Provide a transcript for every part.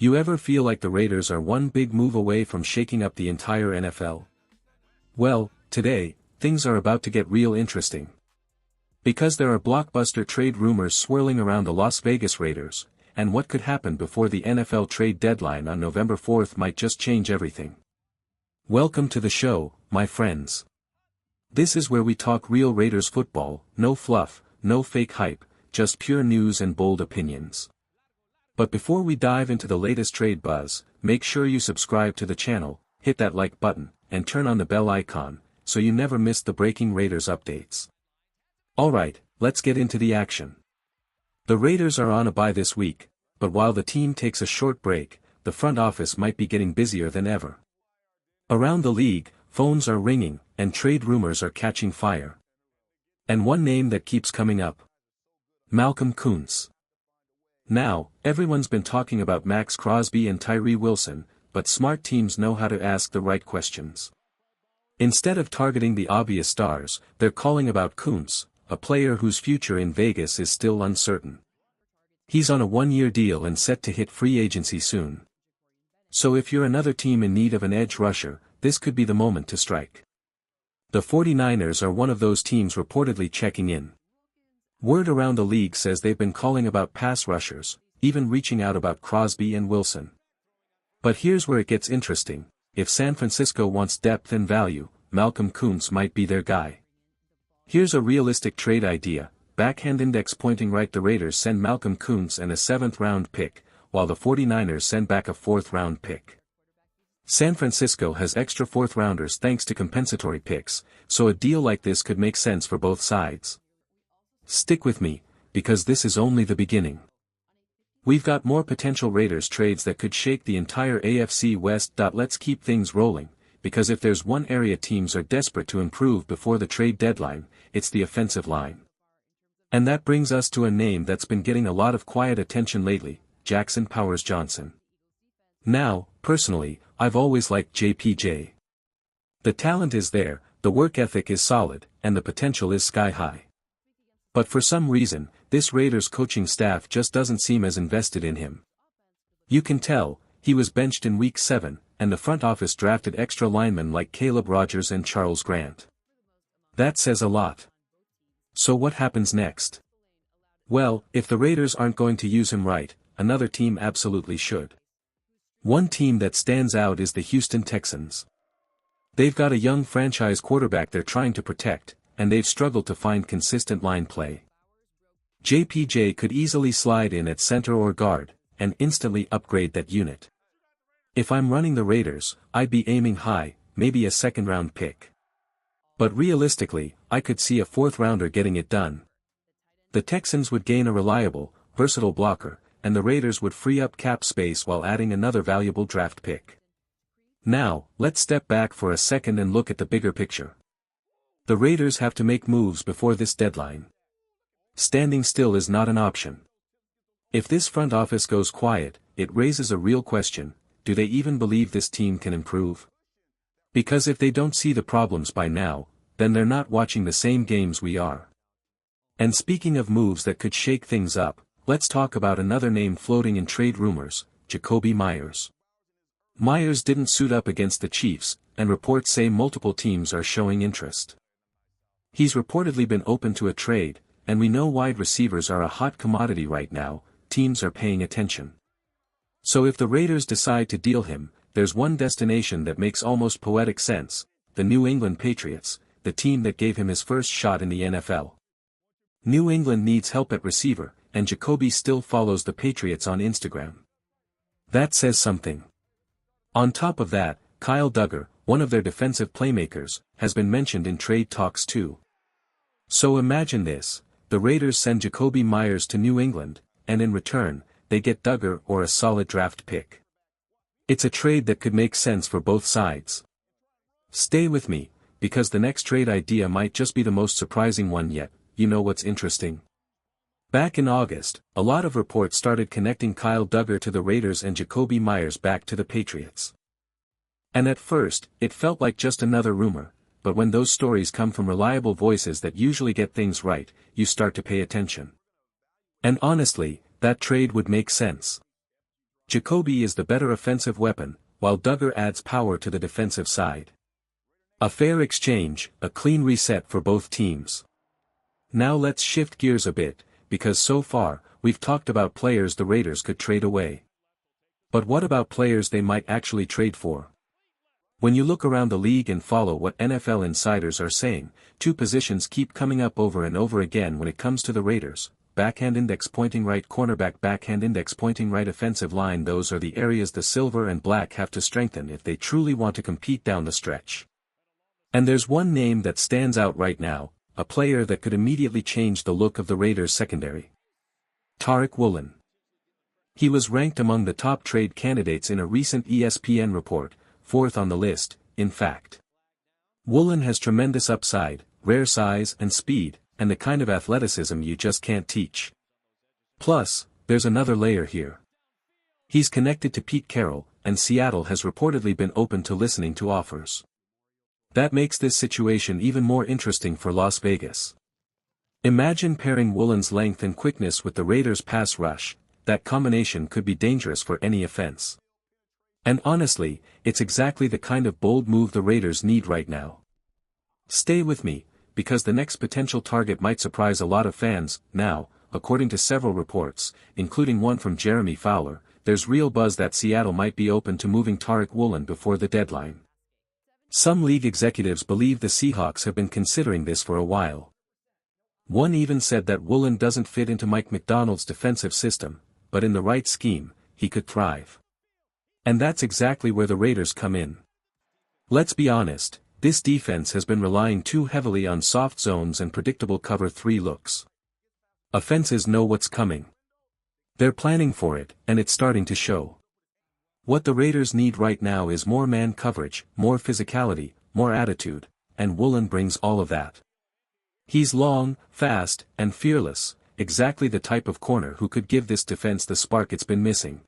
You ever feel like the Raiders are one big move away from shaking up the entire NFL? Well, today, things are about to get real interesting. Because there are blockbuster trade rumors swirling around the Las Vegas Raiders, and what could happen before the NFL trade deadline on November 4th might just change everything. Welcome to the show, my friends. This is where we talk real Raiders football, no fluff, no fake hype, just pure news and bold opinions. But before we dive into the latest trade buzz, make sure you subscribe to the channel, hit that like button, and turn on the bell icon, so you never miss the breaking Raiders updates. Alright, let's get into the action. The Raiders are on a bye this week, but while the team takes a short break, the front office might be getting busier than ever. Around the league, phones are ringing, and trade rumors are catching fire. And one name that keeps coming up: Malcolm Koonce. Now, everyone's been talking about Max Crosby and Tyree Wilson, but smart teams know how to ask the right questions. Instead of targeting the obvious stars, they're calling about Koonce, a player whose future in Vegas is still uncertain. He's on a one-year deal and set to hit free agency soon. So if you're another team in need of an edge rusher, this could be the moment to strike. The 49ers are one of those teams reportedly checking in. Word around the league says they've been calling about pass rushers, even reaching out about Crosby and Wilson. But here's where it gets interesting: if San Francisco wants depth and value, Malcolm Koonce might be their guy. Here's a realistic trade idea: backhand index pointing right, the Raiders send Malcolm Koonce and a 7th-round pick, while the 49ers send back a 4th-round pick. San Francisco has extra 4th-rounders thanks to compensatory picks, so a deal like this could make sense for both sides. Stick with me, because this is only the beginning. We've got more potential Raiders trades that could shake the entire AFC West. Let's keep things rolling, because if there's one area teams are desperate to improve before the trade deadline, it's the offensive line. And that brings us to a name that's been getting a lot of quiet attention lately: Jackson Powers Johnson. Now, personally, I've always liked JPJ. The talent is there, the work ethic is solid, and the potential is sky high. But for some reason, this Raiders coaching staff just doesn't seem as invested in him. You can tell, he was benched in Week 7, and the front office drafted extra linemen like Caleb Rogers and Charles Grant. That says a lot. So what happens next? Well, if the Raiders aren't going to use him right, another team absolutely should. One team that stands out is the Houston Texans. They've got a young franchise quarterback they're trying to protect, and they've struggled to find consistent line play. JPJ could easily slide in at center or guard, and instantly upgrade that unit. If I'm running the Raiders, I'd be aiming high, maybe a 2nd-round pick. But realistically, I could see a 4th-rounder getting it done. The Texans would gain a reliable, versatile blocker, and the Raiders would free up cap space while adding another valuable draft pick. Now, let's step back for a second and look at the bigger picture. The Raiders have to make moves before this deadline. Standing still is not an option. If this front office goes quiet, it raises a real question: do they even believe this team can improve? Because if they don't see the problems by now, then they're not watching the same games we are. And speaking of moves that could shake things up, let's talk about another name floating in trade rumors: Jakobi Meyers. Meyers didn't suit up against the Chiefs, and reports say multiple teams are showing interest. He's reportedly been open to a trade, and we know wide receivers are a hot commodity right now. Teams are paying attention. So if the Raiders decide to deal him, there's one destination that makes almost poetic sense: the New England Patriots, the team that gave him his first shot in the NFL. New England needs help at receiver, and Jakobi still follows the Patriots on Instagram. That says something. On top of that, Kyle Duggar, one of their defensive playmakers, has been mentioned in trade talks too. So imagine this: the Raiders send Jakobi Meyers to New England, and in return, they get Duggar or a solid draft pick. It's a trade that could make sense for both sides. Stay with me, because the next trade idea might just be the most surprising one yet. You know what's interesting? Back in August, a lot of reports started connecting Kyle Duggar to the Raiders and Jakobi Meyers back to the Patriots. And at first, it felt like just another rumor, but when those stories come from reliable voices that usually get things right, you start to pay attention. And honestly, that trade would make sense. Jacoby is the better offensive weapon, while Duggar adds power to the defensive side. A fair exchange, a clean reset for both teams. Now let's shift gears a bit, because so far, we've talked about players the Raiders could trade away. But what about players they might actually trade for? When you look around the league and follow what NFL insiders are saying, two positions keep coming up over and over again when it comes to the Raiders: backhand index pointing right cornerback, backhand index pointing right offensive line. Those are the areas the silver and black have to strengthen if they truly want to compete down the stretch. And there's one name that stands out right now, a player that could immediately change the look of the Raiders secondary. Tariq Woolen. He was ranked among the top trade candidates in a recent ESPN report, fourth on the list, in fact. Woolen has tremendous upside, rare size and speed, and the kind of athleticism you just can't teach. Plus, there's another layer here. He's connected to Pete Carroll, and Seattle has reportedly been open to listening to offers. That makes this situation even more interesting for Las Vegas. Imagine pairing Woolen's length and quickness with the Raiders' pass rush. That combination could be dangerous for any offense. And honestly, it's exactly the kind of bold move the Raiders need right now. Stay with me, because the next potential target might surprise a lot of fans. Now, according to several reports, including one from Jeremy Fowler, there's real buzz that Seattle might be open to moving Tariq Woolen before the deadline. Some league executives believe the Seahawks have been considering this for a while. One even said that Woolen doesn't fit into Mike McDonald's defensive system, but in the right scheme, he could thrive. And that's exactly where the Raiders come in. Let's be honest, this defense has been relying too heavily on soft zones and predictable cover 3 looks. Offenses know what's coming. They're planning for it, and it's starting to show. What the Raiders need right now is more man coverage, more physicality, more attitude, and Woolen brings all of that. He's long, fast, and fearless, exactly the type of corner who could give this defense the spark it's been missing.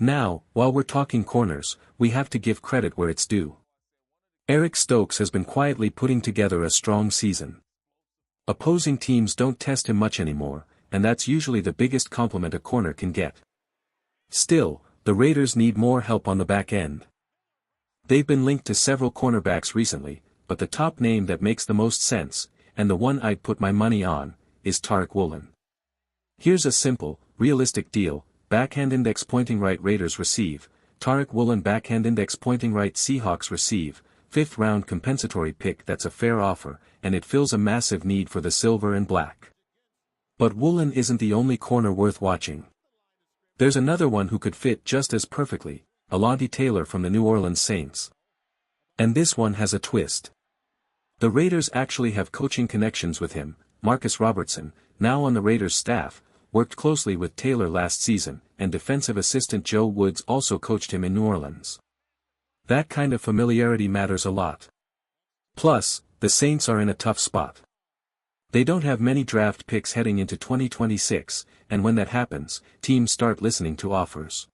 Now, while we're talking corners, we have to give credit where it's due. Eric Stokes has been quietly putting together a strong season. Opposing teams don't test him much anymore, and that's usually the biggest compliment a corner can get. Still, the Raiders need more help on the back end. They've been linked to several cornerbacks recently, but the top name that makes the most sense, and the one I'd put my money on, is Tariq Woolen. Here's a simple, realistic deal: backhand index pointing right Raiders receive, Tariq Woolen backhand index pointing right Seahawks receive, 5th round compensatory pick. That's a fair offer, and it fills a massive need for the silver and black. But Woolen isn't the only corner worth watching. There's another one who could fit just as perfectly, Alontae Taylor from the New Orleans Saints. And this one has a twist. The Raiders actually have coaching connections with him. Marcus Robertson, now on the Raiders staff, worked closely with Taylor last season, and defensive assistant Joe Woods also coached him in New Orleans. That kind of familiarity matters a lot. Plus, the Saints are in a tough spot. They don't have many draft picks heading into 2026, and when that happens, teams start listening to offers.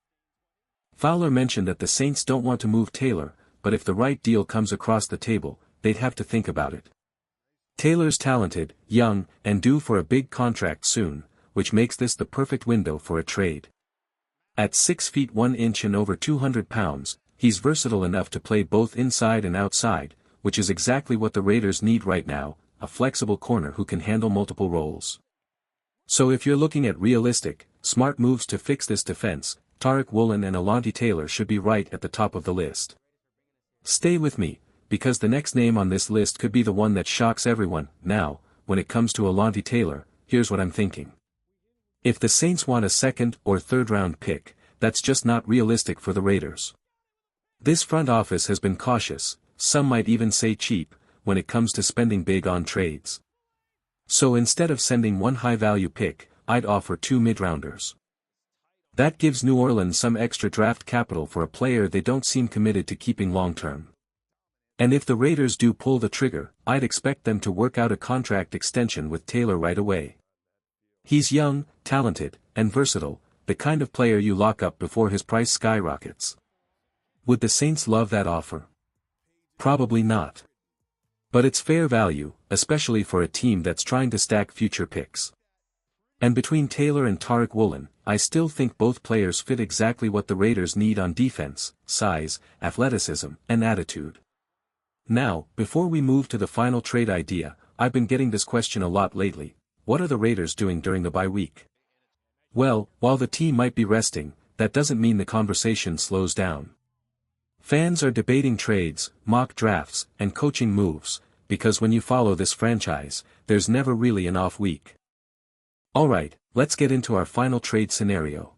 Fowler mentioned that the Saints don't want to move Taylor, but if the right deal comes across the table, they'd have to think about it. Taylor's talented, young, and due for a big contract soon, which makes this the perfect window for a trade. At 6 feet 1 inch and over 200 pounds, he's versatile enough to play both inside and outside, which is exactly what the Raiders need right now: a flexible corner who can handle multiple roles. So if you're looking at realistic, smart moves to fix this defense, Tariq Woolen and Alontae Taylor should be right at the top of the list. Stay with me, because the next name on this list could be the one that shocks everyone. Now, when it comes to Alontae Taylor, here's what I'm thinking. If the Saints want a 2nd or 3rd round pick, that's just not realistic for the Raiders. This front office has been cautious, some might even say cheap, when it comes to spending big on trades. So instead of sending one high-value pick, I'd offer 2 mid-rounders. That gives New Orleans some extra draft capital for a player they don't seem committed to keeping long-term. And if the Raiders do pull the trigger, I'd expect them to work out a contract extension with Taylor right away. He's young, talented, and versatile, the kind of player you lock up before his price skyrockets. Would the Saints love that offer? Probably not. But it's fair value, especially for a team that's trying to stack future picks. And between Taylor and Woolen, I still think both players fit exactly what the Raiders need on defense: size, athleticism, and attitude. Now, before we move to the final trade idea, I've been getting this question a lot lately: what are the Raiders doing during the bye week? Well, while the team might be resting, that doesn't mean the conversation slows down. Fans are debating trades, mock drafts, and coaching moves, because when you follow this franchise, there's never really an off week. Alright, let's get into our final trade scenario.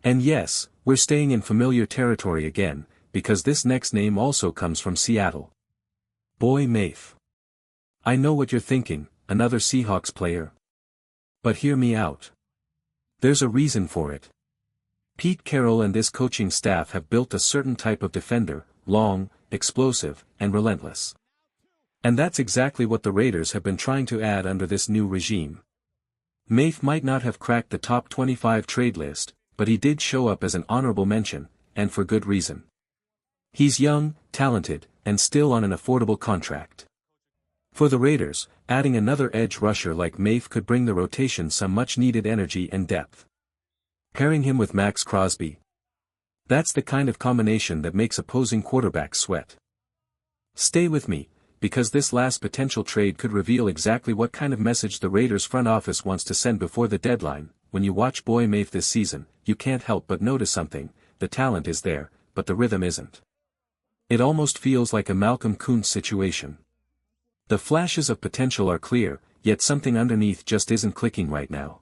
And yes, we're staying in familiar territory again, because this next name also comes from Seattle. Boy Mafe. I know what you're thinking, another Seahawks player. But hear me out. There's a reason for it. Pete Carroll and this coaching staff have built a certain type of defender: long, explosive, and relentless. And that's exactly what the Raiders have been trying to add under this new regime. Mafe might not have cracked the top 25 trade list, but he did show up as an honorable mention, and for good reason. He's young, talented, and still on an affordable contract. For the Raiders, adding another edge rusher like Mafe could bring the rotation some much-needed energy and depth. Pairing him with Max Crosby. That's the kind of combination that makes opposing quarterbacks sweat. Stay with me, because this last potential trade could reveal exactly what kind of message the Raiders front office wants to send before the deadline. When you watch Boy Mafe this season, you can't help but notice something: the talent is there, but the rhythm isn't. It almost feels like a Malcolm Kuntz situation. The flashes of potential are clear, yet something underneath just isn't clicking right now.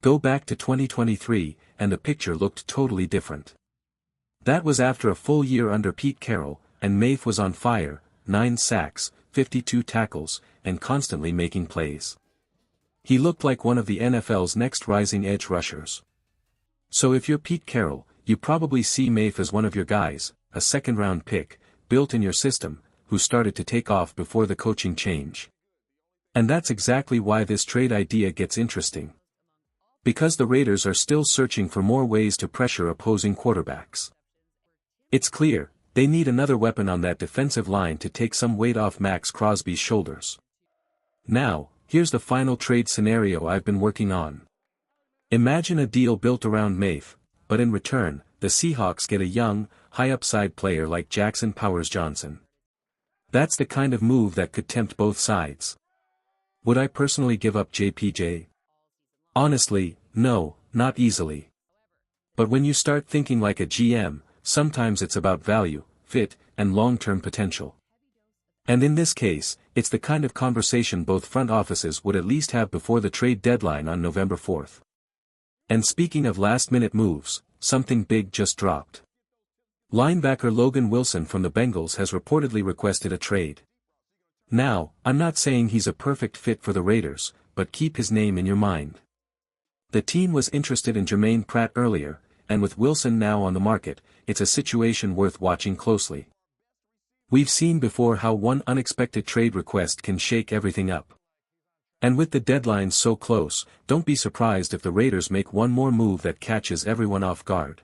Go back to 2023, and the picture looked totally different. That was after a full year under Pete Carroll, and Mafe was on fire: 9 sacks, 52 tackles, and constantly making plays. He looked like one of the NFL's next rising edge rushers. So if you're Pete Carroll, you probably see Mafe as one of your guys, a second-round pick, built in your system, who started to take off before the coaching change. And that's exactly why this trade idea gets interesting. Because the Raiders are still searching for more ways to pressure opposing quarterbacks. It's clear, they need another weapon on that defensive line to take some weight off Max Crosby's shoulders. Now, here's the final trade scenario I've been working on. Imagine a deal built around Mafe, but in return, the Seahawks get a young, high-upside player like Jackson Powers-Johnson. That's the kind of move that could tempt both sides. Would I personally give up JPJ? Honestly, no, not easily. But when you start thinking like a GM, sometimes it's about value, fit, and long-term potential. And in this case, it's the kind of conversation both front offices would at least have before the trade deadline on November 4th. And speaking of last-minute moves, something big just dropped. Linebacker Logan Wilson from the Bengals has reportedly requested a trade. Now, I'm not saying he's a perfect fit for the Raiders, but keep his name in your mind. The team was interested in Jermaine Pratt earlier, and with Wilson now on the market, it's a situation worth watching closely. We've seen before how one unexpected trade request can shake everything up. And with the deadline so close, don't be surprised if the Raiders make one more move that catches everyone off guard.